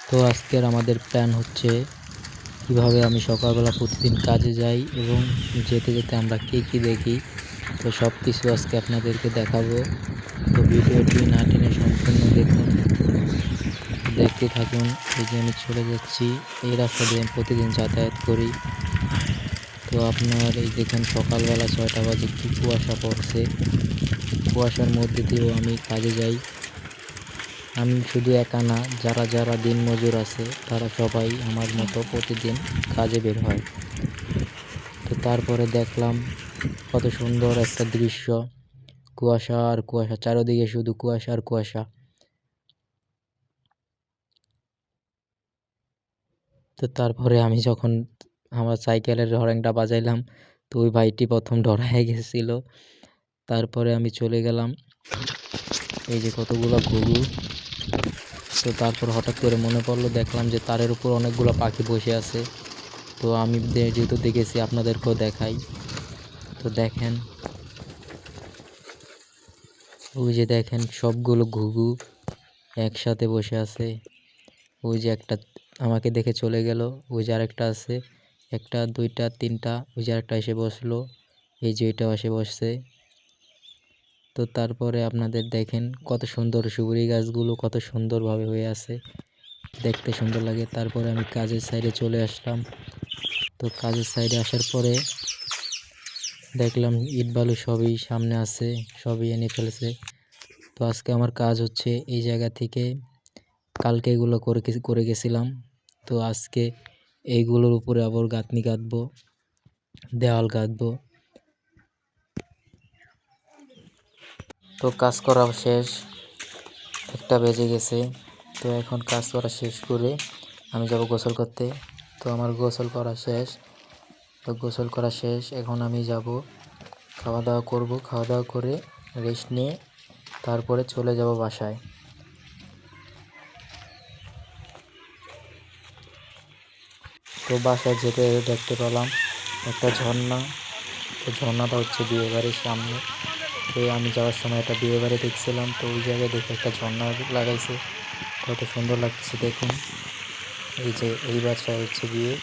তো আজকের আমাদের প্ল্যান হচ্ছে কিভাবে আমি সকালবেলা প্রতিদিন কাজে যাই এবং যেতে যেতে আমরা কী দেখি। তো সব কিছু আজকে আপনাদেরকে দেখাবো। তো ভিডিওটি না টেনে সম্পূর্ণ দেখুন, দেখতে থাকুন। এই যে আমি চলে যাচ্ছি, এই রাস্তা দিয়ে আমি প্রতিদিন যাতায়াত করি। তো আপনার এই দেখুন সকালবেলা 6টা বাজে কি কুয়াশা পড়ছে। কুয়াশার মধ্যে দিয়েও আমি কাজে যাই। আমি শুধু একা না, যারা যারা দিনমজুর আছে তারা সবাই আমার মতো প্রতিদিন কাজে বের হয়। তো তারপরে দেখলাম কত সুন্দর একটা দৃশ্য, কুয়াশা আর কুয়াশা, চারিদিকে শুধু কুয়াশা আর কুয়াশা। তো তারপরে আমি যখন আমার সাইকেলের হর্নটা বাজাইলাম, তো ওই ভাইটি প্রথম ডরায় গেছিল। তারপরে আমি চলে গেলাম, এই যে কতগুলো ঘুঘু। তো তারপর হঠাৎ করে মনে পড়লো, দেখলাম যে তারের উপর অনেকগুলো পাখি বসে আছে। তো আমি যেহেতু দেখেছি আপনাদেরকেও দেখাই। তো দেখেন, ওই যে দেখেন সবগুলো ঘুঘু একসাথে বসে আছে। ওই যে একটা আমাকে দেখে চলে গেল, ওই যে আরেকটা আছে, একটা দুইটা তিনটা, ওই যে আরেকটা এসে বসলো, এই যে ওইটাও এসে বসছে। তো তারপরে আপনাদের দেখেন কত সুন্দর সুপারি গাছগুলো কত সুন্দরভাবে হয়ে আছে, দেখতে সুন্দর লাগে। তারপরে আমি কাজের সাইডে চলে আসলাম। তো কাজের সাইডে আসার পরে দেখলাম ইট বালু সবই সামনে আছে, সবই এনে ফেলেছে। তো আজকে আমার কাজ হচ্ছে এই জায়গা থেকে, কালকে এগুলো করে গেছিলাম। তো আজকে এইগুলোর উপরে আবার গাঁথনি গাঁথবো, দেওয়াল গাঁথবো। তো কাজ করা শেষ, 1টা বেজে গেছে। তো এখন কাজ করা শেষ করে আমি যাব গোসল করতে। তো আমার গোসল করা শেষ। তো গোসল করা শেষ, এখন আমি যাব খাওয়া দাওয়া করব। খাওয়া দাওয়া করে রেস্ট নিয়ে তারপরে চলে যাব বাসায়। তো বাসায় যেতে দেখতে পেলাম একটা ঝর্ণা। তো ঝর্ণাটা হচ্ছে বিয়ে বাড়ির সামনে। তো আমি যাওয়ার সময় একটা বিয়ে বাড়ি দেখছিলাম, তো ওই জায়গায় দেখে একটা ঝর্ণা লাগাইছে, কত সুন্দর লাগছে দেখুন। এই যে এই বাসায় হচ্ছে বিয়ে।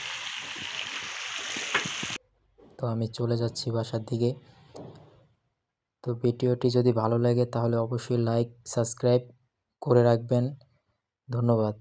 তো আমি চলে যাচ্ছি বাসার দিকে। তো ভিডিওটি যদি ভালো লাগে তাহলে অবশ্যই লাইক সাবস্ক্রাইব করে রাখবেন। ধন্যবাদ।